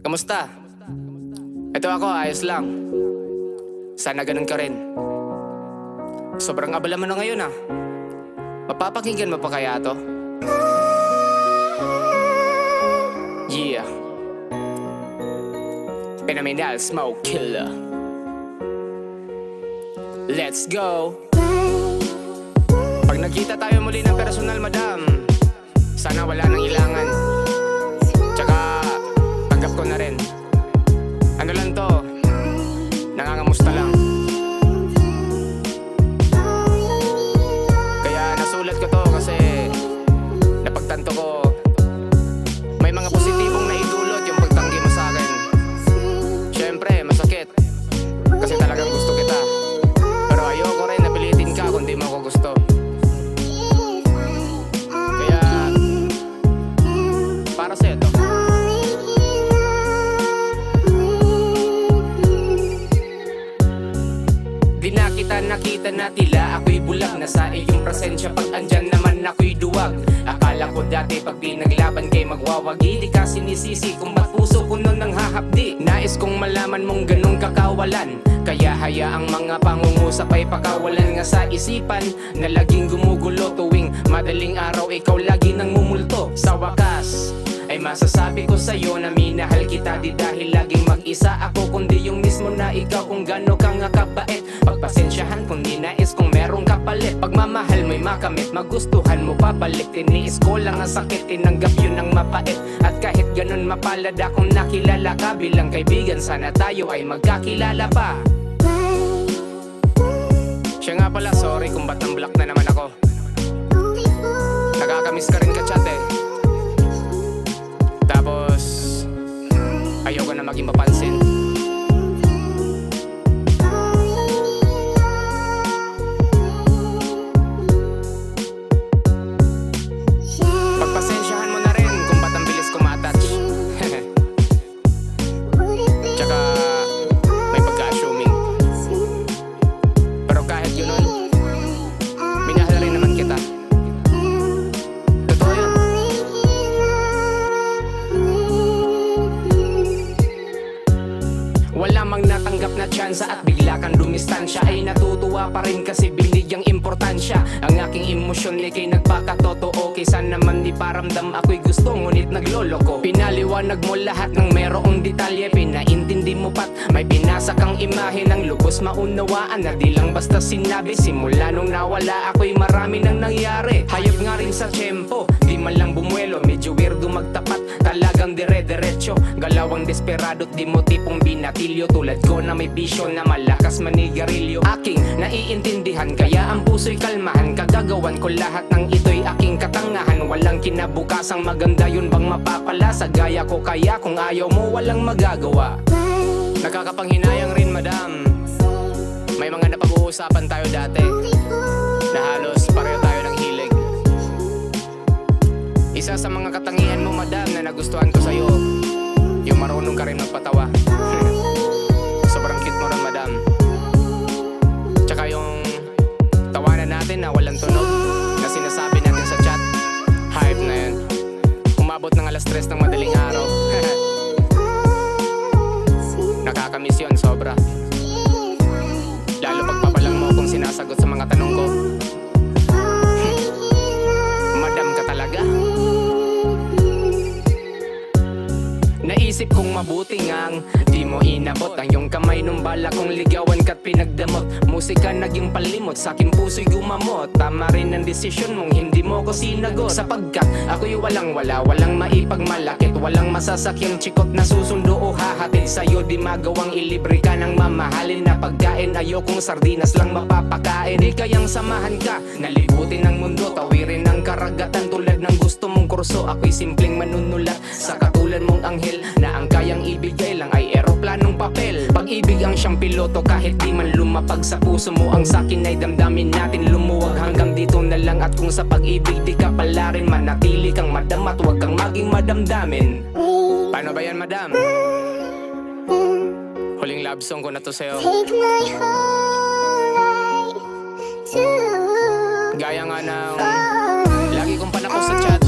Kamusta? Ito ako, ayos lang. Sana ganun ka rin. Sobrang abala mo na ngayon ah. Mapapakinggan mo pa kaya to? Yeah. Phenomenal Smoke Killer. Let's go. Pag nagkita tayo muli ng personal, madam, sana wala nang ilangan. Tsaka tanggap ko na rin. Ano lang to, nangangamusta lang. Kaya nasulat ko to kasi napagtanto ko may mga positibong naidulot yung pagtanggi mo sa akin. Syempre, masakit kasi talagang gusto kita. Pero ayoko rin napilitin ka kung di mo ako gusto. Kaya para sa'yo to. Di na kita nakita na tila ako'y bulag na sa iyong presensya. Pag andyan naman ako'y duwag. Akala ko dati pag pinaglaban kay magwawagi. Di ka sinisisi kung ba't puso ko nun nang hahapdi. Nais kong malaman mong ganong kakawalan. Kaya hayaang mga pangungusap ay pakawalan nga sa isipan. Na laging gumugulo tuwing madaling araw ikaw lagi nang mumulto. Sa wakas ay masasabi ko sa'yo na minahal kita. Di dahil laging mag-isa ako, kundi yung mismo na ikaw kung gano'n ka nga kabait. Pagpasensyahan kung ninais kung merong kapalit. Pagmamahal mo'y makamit, magustuhan mo papalik. Tiniis ko lang ang sakit, tinanggap yun ang mapait. At kahit ganun mapalad akong nakilala ka bilang kaibigan, sana tayo ay magkakilala pa. Siya nga pala, sorry kung ba't nang-block na naman ako. Nakakamiss ka rin ka-chat eh. Tapos ayoko na maging mapansin. Pagpasensyahan mo na rin kung ba't ang bilis ko ma-attach. Tsaka may pagka-assuming. Pero kahit yun, minahal rin naman kita. Totoo yun. Wala mang natanggap na tsansa at bigla kang dumistansya. Ay natutuwa pa rin kasi binigyang importansya. Ang aking emosyon ay kay nagpakatotoo. Kaysa naman di paramdam ako'y gusto ngunit nagloloko. Pinaliwanag mo lahat ng merong detalye. Pinaintindi mo pat may pinasa kang imahe ng lubos maunawaan. Na di lang basta sinabi. Simula nung nawala ako'y marami nang nangyari. Hayop nga rin sa tiyempo, di man lang bumuelo. Medyo weirdo magtapat, talagang dire-diretso. Galawang desperado't di mo tipong binatilyo. Tulad ko na may bisyo na malakas manigarilyo. Aking naiintindihan kaya ang puso'y kalmahan. Kagagawan ko lahat ng ito'y aking katangahan. Walang kinabukasang maganda, yun bang mapapala sa gaya ko? Kaya kung ayaw mo walang magagawa. Nakakapanghinayang rin madam, may mga napag-uusapan tayo dati na halos pareho tayo ng hilig. Isa sa mga katangian mo madam na nagustuhan ko sa'yo, yung marunong ka rin magpatawa. Sobrang cute mo rin madam. Tsaka yung tawanan natin na walang tunog na sinasabi natin sa chat, hype na yun. Umabot ng alas 3 ng madaling araw. Nakakamiss yun sobra. Lalo pagpapalang mo kung sinasagot sa mga tanong ko. Madam ka talaga. Naisip kong mabuti ngang di mo inabot ang iyong kamay nung bala kong ligawan ka't pinagdamot. Musika naging palimot, sa aking puso'y gumamot. Tama rin ang desisyon mong hindi mo ko sinagot. Sapagkat ako'y walang maipagmalakit. Walang masasakyang chikot na susundo o hahatid sa'yo. Di magawang ilibre ka ng mamahalin na pagkain. Ayokong sardinas lang mapapakain. Di kayang samahan ka, nalibutin ng mundo. Tawirin ng karagatan tulad ng gusto mong kurso. Ako'y simpleng manunulat sa katulad mong anghel na ang kayang ibigay lang ay eroplanong papel. Pag-ibig ang siyang piloto kahit di man lumapag sa puso mo. Ang sakin ay damdamin natin lumuwag hanggang dito na lang. At kung sa pag-ibig di ka pala rin, manatili kang madam at huwag kang maging madamdamin. Paano ba yan madam? Huling love song ko na to sa'yo. Take my whole life to Gaya nga ng lagi kong panako sa chat.